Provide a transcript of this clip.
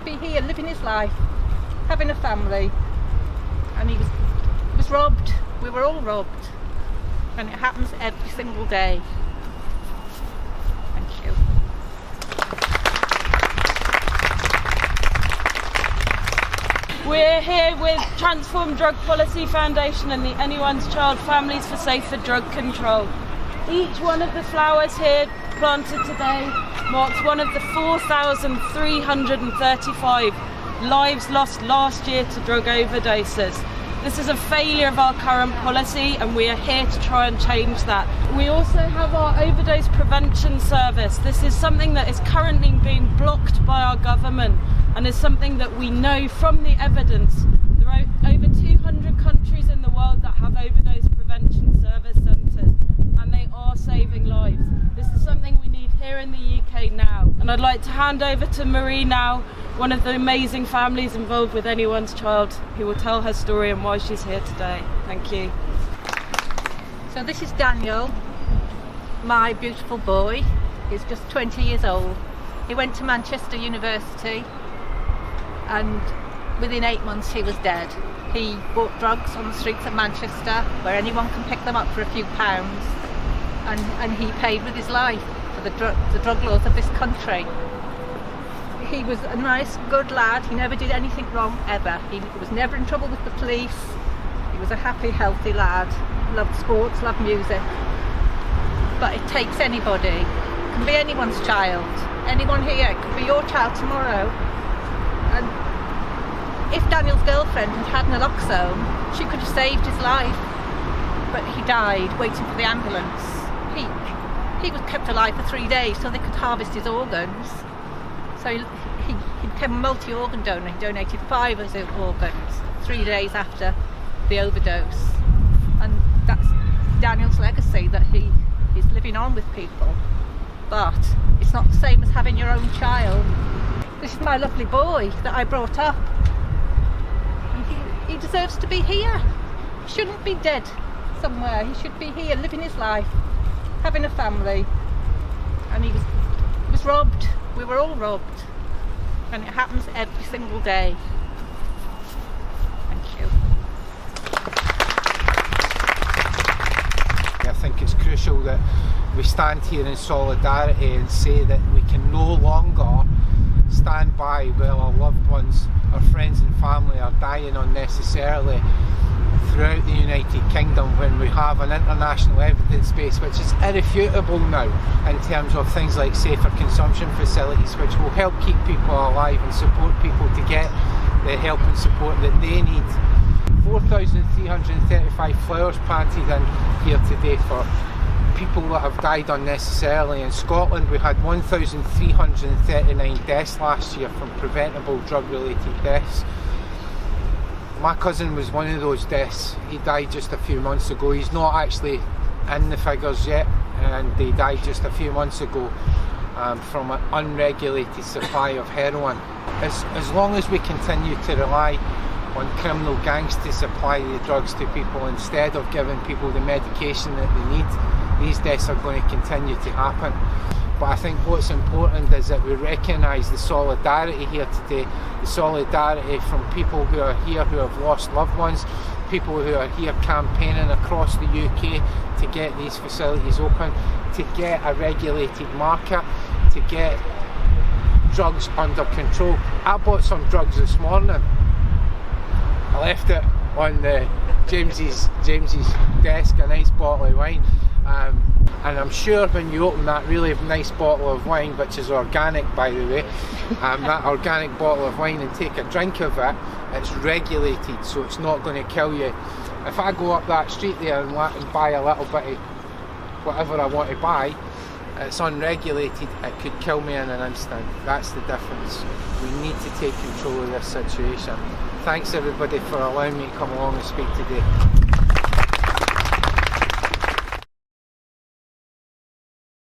should be here living his life, having a family, and he was robbed. We were all robbed, and it happens every single day. Thank you. We're here with Transform Drug Policy Foundation and the Anyone's Child Families for Safer Drug Control. Each one of the flowers here planted today marks one of the 4,335 lives lost last year to drug overdoses. This is a failure of our current policy, and we are here to try and change that. We also have our Overdose Prevention Service. This is something that is currently being blocked by our government, and is something that we know from the evidence. There are over 200 countries in the world that have Overdose Prevention Service centres, and they are saving lives. This is something we need here in the UK now. And I'd like to hand over to Marie now, one of the amazing families involved with Anyone's Child, who will tell her story and why she's here today. Thank you. So this is Daniel, my beautiful boy. He's just 20 years old. He went to Manchester University, and within 8 months he was dead. He bought drugs on the streets of Manchester, where anyone can pick them up for a few pounds, and he paid with his life for the drug laws of this country. He was a nice, good lad. He never did anything wrong, ever. He was never in trouble with the police. He was a happy, healthy lad. Loved sports, loved music. But it takes anybody. It can be anyone's child. Anyone here. It could be your child tomorrow. And if Daniel's girlfriend had naloxone, she could have saved his life. But he died waiting for the ambulance. He was kept alive for 3 days so they could harvest his organs. So he became a multi-organ donor. He donated 5 of his organs 3 days after the overdose. And that's Daniel's legacy, that he is living on with people. But it's not the same as having your own child. This is my lovely boy that I brought up. He deserves to be here. He shouldn't be dead somewhere. He should be here living his life, having a family. And he was robbed. We were all robbed, and it happens every single day. Thank you. I think it's crucial that we stand here in solidarity and say that we can no longer stand by while our loved ones, our friends and family are dying unnecessarily throughout the United Kingdom, when we have an international evidence base which is irrefutable now in terms of things like safer consumption facilities, which will help keep people alive and support people to get the help and support that they need. 4,335 flowers planted in here today for people that have died unnecessarily. In Scotland we had 1,339 deaths last year from preventable drug related deaths. My cousin was one of those deaths. He died just a few months ago. He's not actually in the figures yet, and he died just a few months ago from an unregulated supply of heroin. As long as we continue to rely on criminal gangs to supply the drugs to people instead of giving people the medication that they need, these deaths are going to continue to happen. But I think what's important is that we recognise the solidarity here today, the solidarity from people who are here who have lost loved ones, people who are here campaigning across the UK to get these facilities open, to get a regulated market, to get drugs under control. I bought some drugs this morning. I left it on James's desk, a nice bottle of wine. And I'm sure when you open that really nice bottle of wine, which is organic by the way, that organic bottle of wine, and take a drink of it, it's regulated, so it's not going to kill you. If I go up that street there and buy a little bit of whatever I want to buy, it's unregulated, it could kill me in an instant. That's the difference. We need to take control of this situation. Thanks everybody for allowing me to come along and speak today.